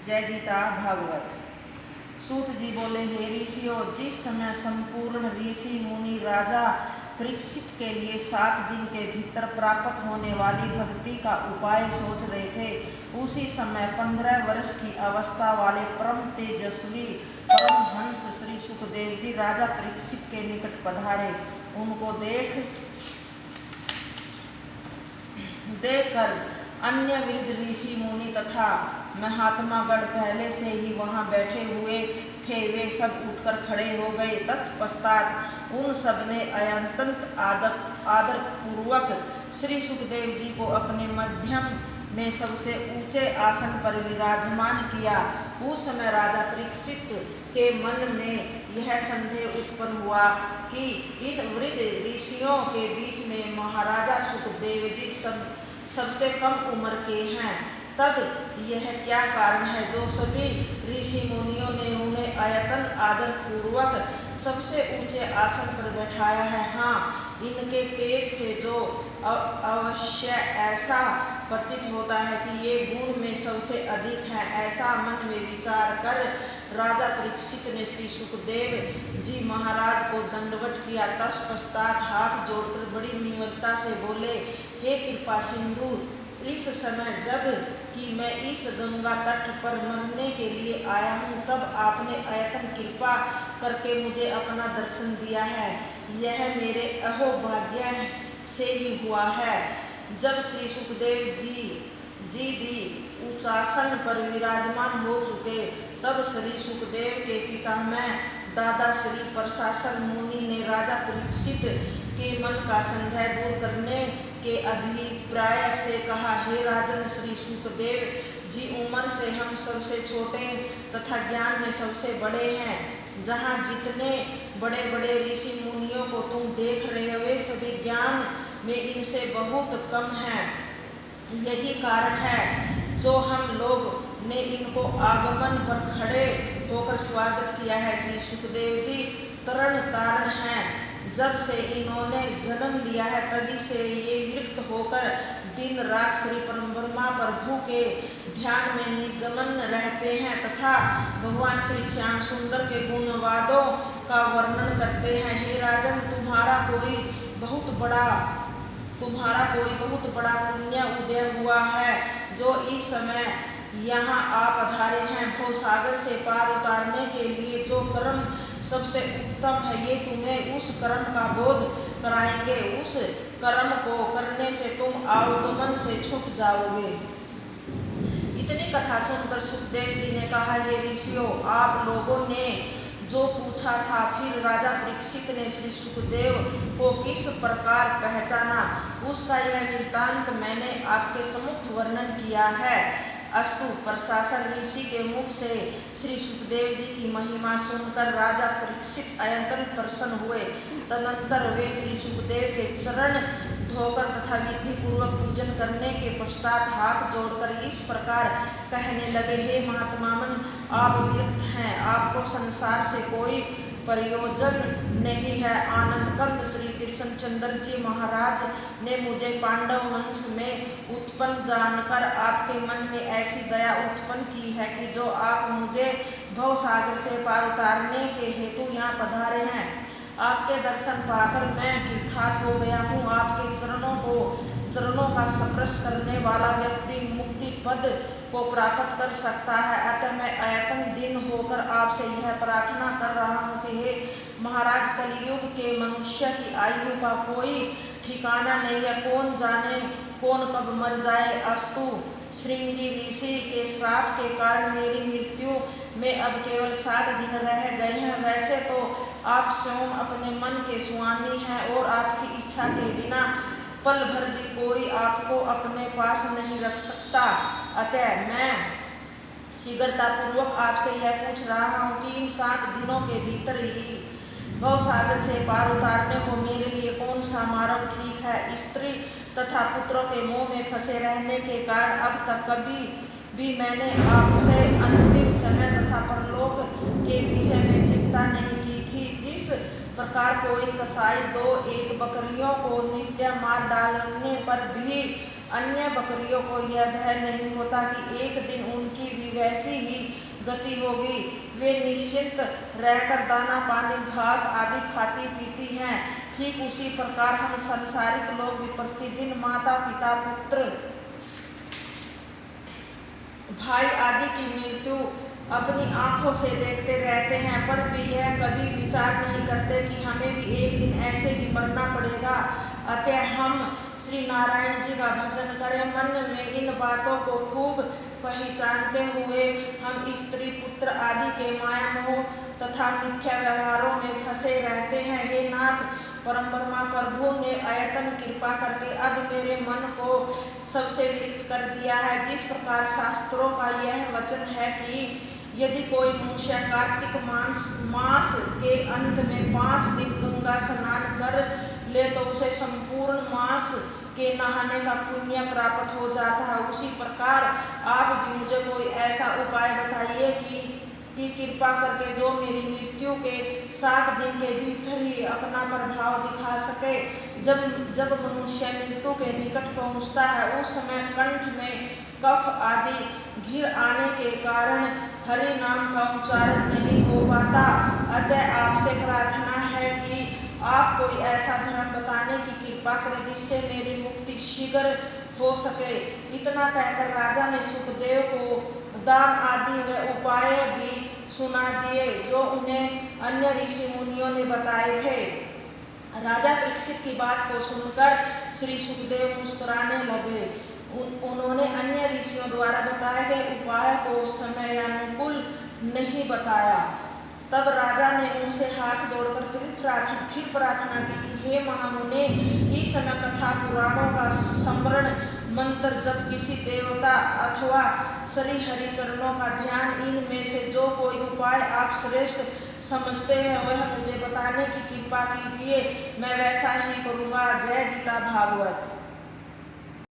जय गीता भागवत। सूत जी बोले, हे ऋषियों, जिस समय संपूर्ण ऋषि मुनि राजा परीक्षित के लिए 7 दिन के भीतर प्राप्त होने वाली भक्ति का उपाय सोच रहे थे, उसी समय 15 वर्ष की अवस्था वाले परम तेजस्वी परमहंस श्री सुखदेव जी राजा परीक्षित के निकट पधारे। उनको देखकर अन्य वृद्ध ऋषि मुनि तथा महात्मागण पहले से ही वहां बैठे हुए थे, वे सब उठकर खड़े हो गए। तत्पश्चात उन सब ने अत्यंत आदर पूर्वक श्री सुखदेव जी को अपने मध्यम में सबसे ऊंचे आसन पर विराजमान किया। उस समय राजा परीक्षित के मन में यह संदेह उत्पन्न हुआ कि इन वृद्ध ऋषियों के बीच में महाराजा सुखदेव जी सबसे कम उम्र के हैं। तब यह क्या कारण है जो सभी ऋषि मुनियों ने उन्हें अत्यंत आदर पूर्वक सबसे ऊंचे आसन पर बैठाया है। हाँ, इनके तेज से जो अवश्य ऐसा प्रतीत होता है कि ये गुण में सबसे अधिक है, ऐसा मन में विचार कर राजा परीक्षित ने श्री सुखदेव जी महाराज को दंडवत किया। तत्पश्चात हाथ जोड़कर बड़ी निम्रता से बोले, हे कृपा सिंधु, इस समय जब कि मैं इस गंगा तट पर मरने के लिए आया हूँ, तब आपने अत्यंत कृपा करके मुझे अपना दर्शन दिया है। यह मेरे अहोभाग्य से ही हुआ है। जब श्री सुखदेव जी भी उच्चासन पर विराजमान हो चुके, तब श्री सुखदेव के पितामह दादा श्री प्रशासन मुनि ने राजा परीक्षित के मन का संदेह दूर करने के अभिप्राय से कहा, हे राजन श्री सुखदेव जी, उम्र से हम सबसे छोटे तथा ज्ञान में सबसे बड़े हैं। जहाँ जितने बड़े बड़े ऋषि मुनियों को तुम देख रहे हो, वे सभी ज्ञान में इनसे बहुत कम हैं। यही कारण है जो हम लोग ने इनको आगमन पर खड़े होकर स्वागत किया है। श्री सुखदेव जी तरण तारण हैं। जब से इन्होंने जन्म लिया है, तभी से ये विरक्त होकर दिन रात श्री ब्रह्मा प्रभु के ध्यान में निमग्न रहते हैं तथा भगवान श्री श्याम सुंदर के गुणवादों का वर्णन करते हैं। हे राजन, तुम्हारा कोई बहुत बड़ा पुण्य उदय हुआ है, जो इस समय यहाँ आप पधारे हैं। भवसागर से पार उतारने के लिए जो कर्म सबसे उत्तम है, ये तुम्हें उस कर्म का बोध कराएंगे। उस कर्म को करने से तुम आवागमन से छूट जाओगे। इतनी कथा सुनकर सुखदेव जी ने कहा, हे ऋषियों, आप लोगों ने जो पूछा था, फिर राजा परीक्षित ने श्री सुखदेव को किस प्रकार पहचाना, उसका यह वृत्तांत मैंने आपके सम्मुख वर्णन किया है। अस्तु, प्रशासन ऋषि के मुख से श्री सुखदेव जी की महिमा सुनकर राजा परीक्षित अत्यंत प्रसन्न हुए। तदनंतर वे श्री सुखदेव के चरण धोकर तथा विधि पूर्वक पूजन करने के पश्चात हाथ जोड़कर इस प्रकार कहने लगे, हे महात्मामन, आप विरक्त हैं, आपको संसार से कोई प्रयोजन नहीं है। आनंद कंद श्री कृष्णचंद्र जी महाराज ने मुझे पांडव वंश में उत्पन्न जानकर आपके मन में ऐसी दया उत्पन्न की है कि जो आप मुझे भवसागर से पार उतारने के हेतु यहाँ पधारे हैं। आपके दर्शन पाकर मैं कृतार्थ हो गया हूँ। आपके चरणों का स्पर्श करने वाला व्यक्ति मुक्ति पद को प्राप्त कर सकता है। अतः मैं अत्यंत दिन होकर आपसे यह प्रार्थना कर रहा हूँ कि हे महाराज, कलियुग के मनुष्य की आयु का कोई ठिकाना नहीं है, कौन जाने कौन कब मर जाए। अस्तु, श्रृंगी ऋषि के श्राप के कारण मेरी मृत्यु में अब केवल 7 दिन रह गए हैं। वैसे तो आप स्वयं अपने मन के स्वामी हैं और आपकी इच्छा के बिना पल भर भी कोई आपको अपने पास नहीं रख सकता। अतः मैं शीघ्रतापूर्वक आपसे यह पूछ रहा हूँ कि इन 7 दिनों के भीतर ही भवसागर से पार उतारने को मेरे लिए कौन सा मार्ग ठीक है। स्त्री तथा पुत्रों के मोह में फंसे रहने के कारण अब तक कभी भी मैंने आपसे अंतिम समय तथा परलोक के विषय में चिंता नहीं की थी। जिस प्रकार कोई कसाई 2-1 बकरियों को नित्य मार डालने पर भी अन्य बकरियों को यह भय नहीं होता कि एक दिन उनकी भी वैसी ही गति होगी। वे निश्चिंत रहकर दाना पानी घास आदि खाती पीती हैं। ठीक उसी प्रकार हम संसारिक लोग भी प्रतिदिन माता पिता पुत्र भाई आदि की मृत्यु अपनी आंखों से देखते रहते हैं, पर भी यह कभी विचार नहीं करते कि हमें भी एक दिन ऐसे ही मरना पड़ेगा। अतः हम श्री नारायण जी का भजन करें। मन में इन बातों को खूब पहचानते हुए हम स्त्री पुत्र आदि के माया मोह तथा मिथ्या व्यवहारों में फंसे रहते हैं। हे नाथ परब्रह्मा प्रभु ने अयतन कृपा करके अब मेरे मन को सबसे विरक्त कर दिया है। जिस प्रकार शास्त्रों का यह वचन है कि यदि कोई मनुष्य कार्तिक मास के अंत में 5 दिन गंगा स्नान कर ले तो उसे संपूर्ण मास के नहाने का पुण्य प्राप्त हो जाता है, उसी प्रकार आप भी मुझे कोई ऐसा उपाय बताइए कि कृपा करके जो मेरी मृत्यु के 7 दिन के भीतर ही अपना प्रभाव दिखा सके। जब मनुष्य मृत्यु के निकट पहुंचता है उस समय कंठ में कफ आदि घिर आने के कारण हरि नाम का उच्चारण नहीं हो पाता। अतः आपसे प्रार्थना है कि आप कोई ऐसा धर्म बताने की कृपा करें जिससे मेरी मुक्ति शीघ्र हो सके। इतना कहकर राजा ने सुखदेव को दान आदि व उपाय भी सुना दिए जो उन्हें अन्य ऋषि मुनियों ने बताए थे। राजा परीक्षित की बात को सुनकर श्री सुखदेव मुस्कुराने लगे। उन्होंने अन्य ऋषियों द्वारा बताए गए उपाय को समयानुकूल नहीं बताया। तब राजा ने उनसे हाथ जोड़कर फिर प्रार्थना की कि हे महामुने, इस समय कथा पुराणों का स्मरण मंत्र जब किसी देवता अथवा श्री हरि चरणों का ध्यान, इनमें से जो कोई उपाय आप श्रेष्ठ समझते हैं वह मुझे बताने की कृपा कीजिए, मैं वैसा ही करूँगा। जय गीता भागवत।